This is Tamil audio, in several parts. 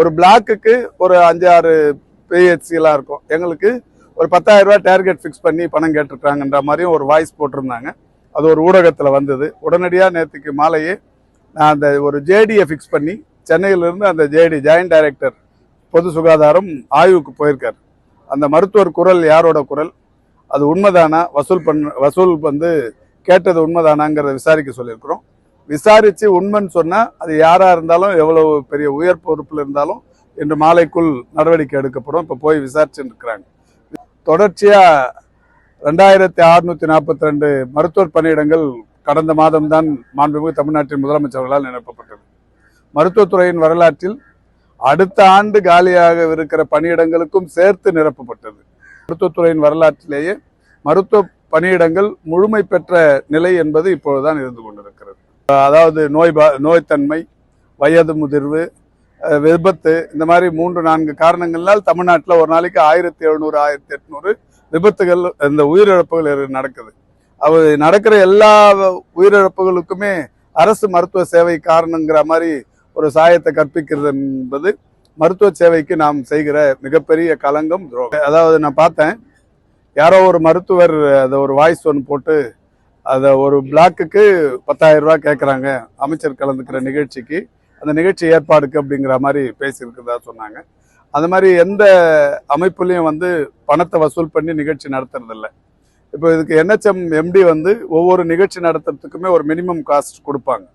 ஒரு பிளாக்குக்கு ஒரு 5-6 பிஹெச்சிலாம் இருக்கும். எங்களுக்கு ஒரு 10,000 ரூபாய் டார்கெட் ஃபிக்ஸ் பண்ணி பணம் கேட்டிருக்காங்கன்ற மாதிரியும் ஒரு வாய்ஸ் போட்டிருந்தாங்க. அது ஒரு ஊடகத்தில் வந்தது. உடனடியாக நேற்றுக்கு மாலையே நான் அந்த ஒரு ஜேடியை ஃபிக்ஸ் பண்ணி சென்னையிலிருந்து அந்த ஜேடி ஜாயின்ட் டைரக்டர் பொது சுகாதாரம் ஆய்வுக்கு போயிருக்காரு. அந்த மருத்துவர் குரல் யாரோட குரல், அது உண்மைதானா, வசூல் வந்து கேட்டது உண்மைதானாங்கிறத விசாரிக்க சொல்லியிருக்கிறோம். விசாரித்து உண்மைன்னு சொன்னால் அது யாராக இருந்தாலும் எவ்வளவு பெரிய உயர் பொறுப்பில் இருந்தாலும் இன்று மாலைக்குள் நடவடிக்கை எடுக்கப்படும். இப்போ போய் விசாரிச்சுட்டு இருக்கிறாங்க. தொடர்ச்சியாக 2642 மருத்துவர் பணியிடங்கள் கடந்த மாதம்தான் மாண்புமிகு தமிழ்நாட்டின் முதலமைச்சர்களால் நிரப்பப்பட்டது. மருத்துவத்துறையின் வரலாற்றில் அடுத்த ஆண்டு காலியாக இருக்கிற பணியிடங்களுக்கும் சேர்த்து நிரப்பப்பட்டது. மருத்துவத்துறையின் வரலாற்றிலேயே மருத்துவ பணியிடங்கள் முழுமை பெற்ற நிலை என்பது இப்பொழுதுதான் இருந்து கொண்டிருக்கிறது. அதாவது நோய்த்தன்மை, வயது முதிர்வு, விபத்து, இந்த மாதிரி 3-4 காரணங்களால் தமிழ்நாட்டில் ஒரு நாளைக்கு 1700-1800 விபத்துகள், இந்த உயிரிழப்புகள் நடக்குது. அது நடக்கிற எல்லா உயிரிழப்புகளுக்குமே அரசு மருத்துவ சேவை காரணங்கிற மாதிரி ஒரு சாயத்தை கற்பிக்கிறது என்பது மருத்துவ சேவைக்கு நாம் செய்கிற மிகப்பெரிய களங்கம், துரோகம். அதாவது நான் பார்த்தேன், யாரோ ஒரு மருத்துவர் அதை ஒரு வாய்ஸ் ஒன்று போட்டு அதை ஒரு பிளாக்குக்கு 10,000 ரூபாய் கேட்குறாங்க அமைச்சர் கலந்துக்கிற நிகழ்ச்சிக்கு, அந்த நிகழ்ச்சி ஏற்பாடுக்கு அப்படிங்கிற மாதிரி பேசியிருக்கிறதா சொன்னாங்க. அந்த மாதிரி எந்த அமைப்புலையும் வந்து பணத்தை வசூல் பண்ணி நிகழ்ச்சி நடத்துறதில்ல. இப்போ இதுக்கு NHM MD வந்து ஒவ்வொரு நிகழ்ச்சி நடத்துறதுக்குமே ஒரு மினிமம் காஸ்ட் கொடுப்பாங்க.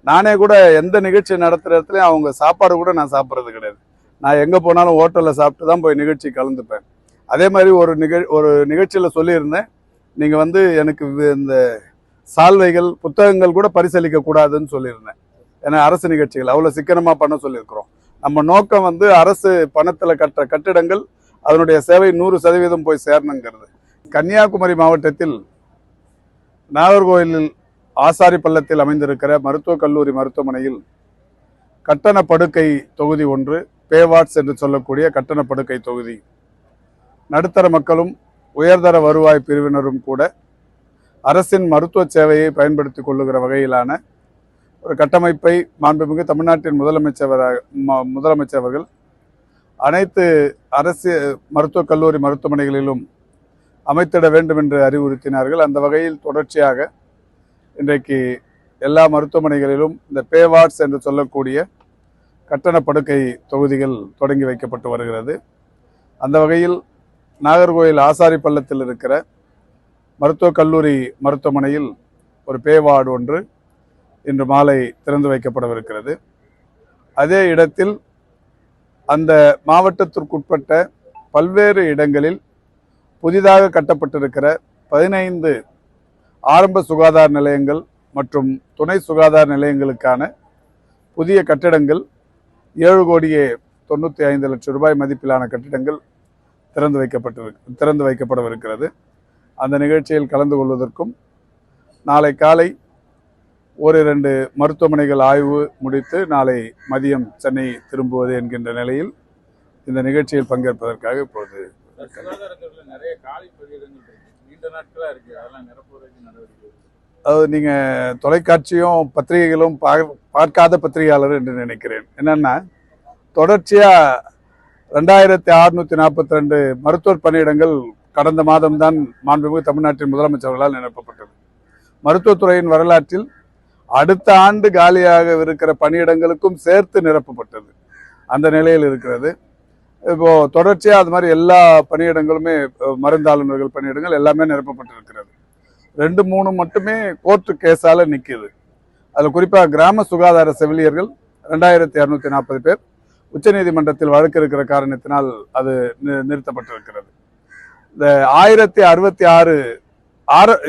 நானே கூட எந்த நிகழ்ச்சி நடத்துகிற இடத்துலையும் அவங்க சாப்பாடு கூட நான் சாப்பிட்றது கிடையாது. நான் எங்கே போனாலும் ஹோட்டலில் சாப்பிட்டு தான் போய் நிகழ்ச்சி கலந்துப்பேன். அதே மாதிரி ஒரு நிகழ்ச்சியில் சொல்லியிருந்தேன், நீங்கள் வந்து எனக்கு இந்த சால்வைகள் புத்தகங்கள் கூட பரிசளிக்க கூடாதுன்னு சொல்லியிருந்தேன். ஏன்னா அரசு நிகழ்ச்சிகள் அவ்வளோ சிக்கனமாக பண்ண சொல்லியிருக்கிறோம். நம்ம நோக்கம் வந்து அரசு பணத்தில் கட்டுற கட்டிடங்கள் அதனுடைய சேவை 100% போய் சேரணுங்கிறது. கன்னியாகுமரி மாவட்டத்தில் நாகர்கோயிலில் ஆசாரி பள்ளத்தில் அமைந்திருக்கிற மருத்துவக் கல்லூரி மருத்துவமனையில் கட்டண படுக்கை தொகுதி ஒன்று, பேவார்ட்ஸ் என்று சொல்லக்கூடிய கட்டண படுக்கை தொகுதி, நடுத்தர மக்களும் உயர்தர வருவாய் பிரிவினரும் கூட அரசின் மருத்துவ சேவையை பயன்படுத்தி கொள்ளுகிற வகையிலான ஒரு கட்டமைப்பை மாண்புமிகு தமிழ்நாட்டின் முதலமைச்சர்கள் அனைத்து அரசு மருத்துவக் கல்லூரி மருத்துவமனைகளிலும் அமைத்திட வேண்டும் என்று அறிவுறுத்தினார்கள். அந்த வகையில் தொடர்ச்சியாக இன்றைக்கு எல்லா மருத்துவமனைகளிலும் இந்த பேவார்ட்ஸ் என்று சொல்லக்கூடிய கட்டண படுக்கை தொகுதிகள் தொடங்கி வைக்கப்பட்டு வருகிறது. அந்த வகையில் நாகர்கோயில் ஆசாரி பள்ளத்தில் இருக்கிற மருத்துவக் கல்லூரி மருத்துவமனையில் ஒரு பேவார்டு ஒன்று இன்று மாலை திறந்து வைக்கப்படவிருக்கிறது. அதே இடத்தில் அந்த மாவட்டத்திற்குட்பட்ட பல்வேறு இடங்களில் புதிதாக கட்டப்பட்டிருக்கிற 15 ஆரம்ப சுகாதார நிலையங்கள் மற்றும் துணை சுகாதார நிலையங்களுக்கான புதிய கட்டிடங்கள் 7,95,00,000 ரூபாய் மதிப்பிலான கட்டிடங்கள் திறந்து வைக்கப்படவிருக்கிறது. அந்த நிகழ்ச்சியில் கலந்து கொள்வதற்கும் நாளை காலை 1-2 மருத்துவமனைகள் ஆய்வு முடித்து நாளை மதியம் சென்னை திரும்புவது என்கின்ற நிலையில் இந்த நிகழ்ச்சியில் பங்கேற்பதற்காக இப்பொழுது அதாவது நீங்க தொலைக்காட்சியும் பத்திரிகைகளும் பார்க்காத பத்திரிகையாளர் என்று நினைக்கிறேன். என்னன்னா, தொடர்ச்சியா 2642 மருத்துவர் பணியிடங்கள் கடந்த மாதம்தான் மாண்புமிகு தமிழ்நாட்டின் முதலமைச்சர்களால் நிரப்பப்பட்டது. மருத்துவத்துறையின் வரலாற்றில் அடுத்த ஆண்டு காலியாக இருக்கிற பணியிடங்களுக்கும் சேர்த்து நிரப்பப்பட்டது. அந்த நிலையில் இருக்கிறது. இப்போ தொடர்ச்சியா அது மாதிரி எல்லா பணியிடங்களுமே, மருந்தாளுநர்கள் பணியிடங்கள் எல்லாமே நிரப்பப்பட்டிருக்கிறது. 2-3 மட்டுமே கோர்ட்டு கேஸால நிற்குது. அதில் குறிப்பாக கிராம சுகாதார செவிலியர்கள் 2240 பேர் உச்சநீதிமன்றத்தில் வழக்கு இருக்கிற காரணத்தினால் அது நிறுத்தப்பட்டிருக்கிறது. இந்த 1066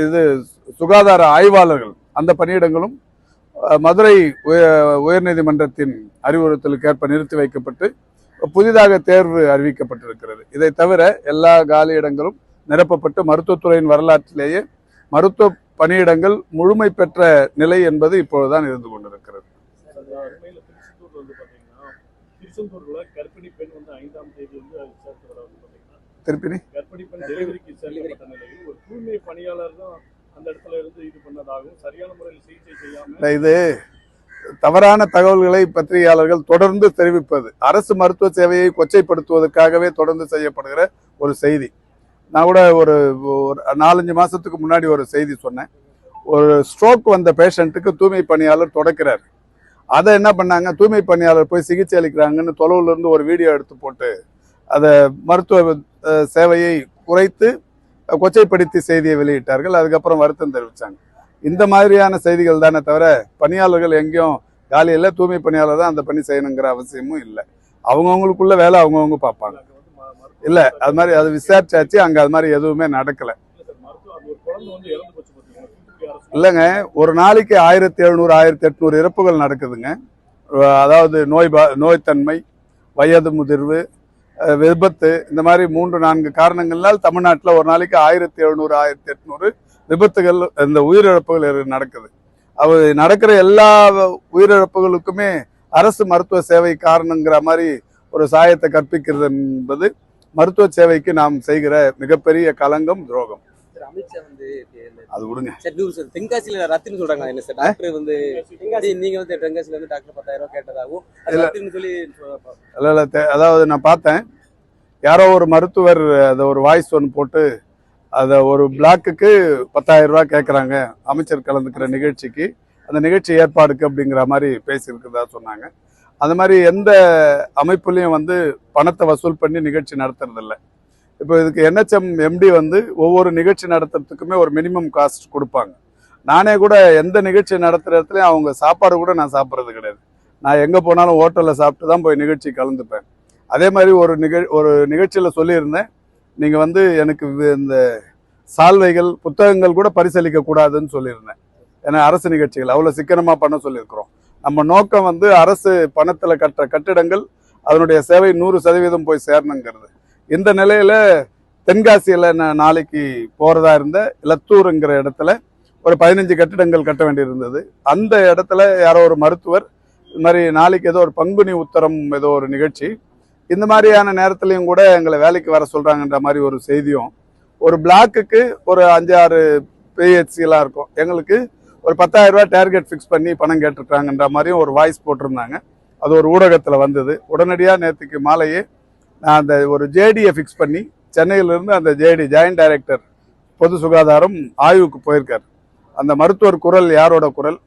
இது சுகாதார ஆய்வாளர்கள் அந்த பணியிடங்களும் மதுரை உயர்நீதிமன்றத்தின் அறிவுறுத்தலுக்கு ஏற்ப நிறுத்தி வைக்கப்பட்டு புதிதாக தேர்வு அறிவிக்கப்பட்டிருக்கிறது. இதை தவிர எல்லா காலியிடங்களும் நிரப்பப்பட்டு மருத்துவத்துறையின் வரலாற்றிலேயே மருத்துவ பணியிடங்கள் முழுமை பெற்ற நிலை என்பது இப்பொழுதுதான் இருந்து கொண்டிருக்கிறது. இது தவறான தகவல்களை பத்திரிகையாளர்கள் தொடர்ந்து தெரிவிப்பது அரசு மருத்துவ சேவையை கொச்சைப்படுத்துவதற்காகவே தொடர்ந்து செய்யப்படுகிற ஒரு செய்தி. நான் கூட ஒரு 4-5 மாசத்துக்கு முன்னாடி ஒரு செய்தி சொன்னேன். ஒரு ஸ்ட்ரோக் வந்த பேஷண்ட்டுக்கு தூய்மை பணியாளர் தொடக்கிறார். அதை என்ன பண்ணாங்க, தூய்மை பணியாளர் போய் சிகிச்சை அளிக்கிறாங்கன்னு தொலைவுல இருந்து ஒரு வீடியோ எடுத்து போட்டு அதை மருத்துவ சேவையை குறைத்து கொச்சைப்படுத்தி செய்தியை வெளியிட்டார்கள். அதுக்கப்புறம் வருத்தம் தெரிவித்தாங்க. இந்த மாதிரியான செய்திகள் தானே தவிர பணியாளர்கள் எங்கேயும் காலி இல்லை, தூய்மை பணியாளர் தான் அந்த பணி செய்யணுங்கிற அவசியமும் இல்லை. அவங்கவுங்களுக்குள்ள வேலை அவங்கவுங்க பார்ப்பாங்க. இல்லை, அது மாதிரி அது விசாரிச்சாச்சு, அங்கே அது மாதிரி எதுவுமே நடக்கலை. இல்லைங்க, ஒரு நாளைக்கு 1700 1800 இறப்புகள் நடக்குதுங்க. அதாவது நோய்த்தன்மை, வயது முதிர்வு, விபத்து, இந்த மாதிரி 3-4 காரணங்களால் தமிழ்நாட்டில் ஒரு நாளைக்கு 1700 1800 விபத்துகள், இந்த உயிரிழப்புகள் நடக்குது. நடக்கிற எல்லா உயிரிழப்புகளுக்குமே அரசு மருத்துவ சேவை காரணங்கிற மாதிரி ஒரு சாயத்தை கற்பிக்கிறது என்பது மருத்துவ சேவைக்கு நாம் செய்கிற மிகப்பெரிய களங்கம், துரோகம். அமித்ஷா அது விடுங்க. தென்காசியில ரத்துன்னு சொல்றாங்க. என்ன சார், டாக்டர் நீங்க தென்காசியில டாக்டர் 10,000 ரூபாய் கேட்டதாகவும் சொல்லி இல்ல, அதாவது நான் பார்த்தேன், யாரோ ஒரு மருத்துவர் அதை ஒரு வாய்ஸ் ஒன்று போட்டு அதை ஒரு பிளாக்குக்கு 10,000 ரூபாய் கேட்குறாங்க அமைச்சர் கலந்துக்கிற நிகழ்ச்சிக்கு, அந்த நிகழ்ச்சி ஏற்பாடுக்கு அப்படிங்கிற மாதிரி பேசியிருக்கிறதா சொன்னாங்க. அந்த மாதிரி எந்த அமைப்புலையும் பணத்தை வசூல் பண்ணி நிகழ்ச்சி நடத்துறதில்ல. இப்போ இதுக்கு NHM MD ஒவ்வொரு நிகழ்ச்சி நடத்துறதுக்குமே ஒரு மினிமம் காஸ்ட் கொடுப்பாங்க. நானே கூட எந்த நிகழ்ச்சி நடத்துகிற இடத்துலையும் அவங்க சாப்பாடு கூட நான் சாப்பிட்றது கிடையாது. நான் எங்கே போனாலும் ஹோட்டலில் சாப்பிட்டு தான் போய் நிகழ்ச்சி கலந்துப்பேன். அதே மாதிரி ஒரு நிகழ்ச்சியில் சொல்லியிருந்தேன், நீங்கள் எனக்கு இந்த சால்வைகள் புத்தகங்கள் கூட பரிசளிக்க கூடாதுன்னு சொல்லியிருந்தேன். ஏன்னா அரசு நிகழ்ச்சிகள் அவ்வளோ சிக்கனமாக பண்ண சொல்லியிருக்கிறோம். நம்ம நோக்கம் அரசு பணத்தில் கட்டுற கட்டிடங்கள் அதனுடைய சேவை 100% போய் சேரணுங்கிறது. இந்த நிலையில தென்காசியில் நாளைக்கு போறதா இருந்த லத்தூருங்கிற இடத்துல ஒரு 15 கட்டிடங்கள் கட்ட வேண்டியிருந்தது. அந்த இடத்துல யாரோ ஒரு மருத்துவர் இது மாதிரி நாளைக்கு ஏதோ ஒரு பங்குனி உத்தரம் ஏதோ ஒரு நிகழ்ச்சி, இந்த மாதிரியான நேரத்திலையும் கூட எங்களை வேலைக்கு வர சொல்றாங்கன்ற மாதிரி ஒரு செய்தியும், ஒரு பிளாக்குக்கு ஒரு 5-6 PHCலாம் இருக்கும், எங்களுக்கு ஒரு 10,000 ரூபாய் டார்கெட் ஃபிக்ஸ் பண்ணி பணம் கேட்டிருக்காங்கன்ற மாதிரியும் ஒரு வாய்ஸ் போட்டிருந்தாங்க. அது ஒரு ஊடகத்தில் வந்தது. உடனடியாக நேற்றுக்கு மாலையே நான் அந்த ஒரு JDயை ஃபிக்ஸ் பண்ணி சென்னையிலிருந்து அந்த JD ஜாயின்ட் டைரக்டர் பொது சுகாதாரம் ஆய்வுக்கு போயிருக்கார். அந்த மருத்துவர் குரல் யாரோட குரல்,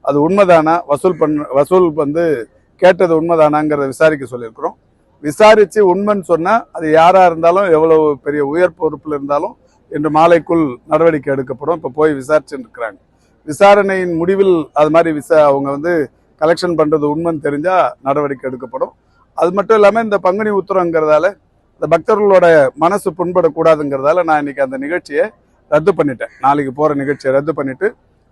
அது உண்மைதானா, வசூல் கேட்டது உண்மைதானாங்கிறத விசாரிக்க சொல்லியிருக்கிறோம். விசாரித்து உண்மைன்னு சொன்னால் அது யாராக இருந்தாலும் எவ்வளவு பெரிய உயர் பொறுப்பில் இருந்தாலும் இன்று மாலைக்குள் நடவடிக்கை எடுக்கப்படும். இப்போ போய் விசாரிச்சுட்டு இருக்கிறாங்க. விசாரணையின் முடிவில் அது மாதிரி அவங்க கலெக்ஷன் பண்ணுறது உண்மைன்னு தெரிஞ்சால் நடவடிக்கை எடுக்கப்படும். அது மட்டும் இல்லாமல் இந்த பங்குனி உத்தரங்கிறதால இந்த பக்தர்களோட மனசு புண்படக்கூடாதுங்கிறதால நான் இன்னைக்கு அந்த நிகழ்ச்சியை ரத்து பண்ணிட்டேன். நாளைக்கு போகிற நிகழ்ச்சியை ரத்து பண்ணிட்டு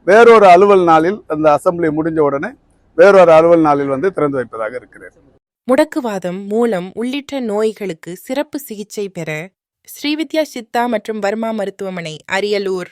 வேறொரு அலுவல் நாளில், அந்த அசம்பிளி முடிஞ்ச உடனே வேறொரு அலுவல் நாளில் திறந்து வைப்பதாக இருக்கிறேன். முடக்குவாதம், மூலம் உள்ளிட்ட நோய்களுக்கு சிறப்பு சிகிச்சை பெற ஸ்ரீவித்யா சித்தா மற்றும் வர்மா மருத்துவமனை, அரியலூர்.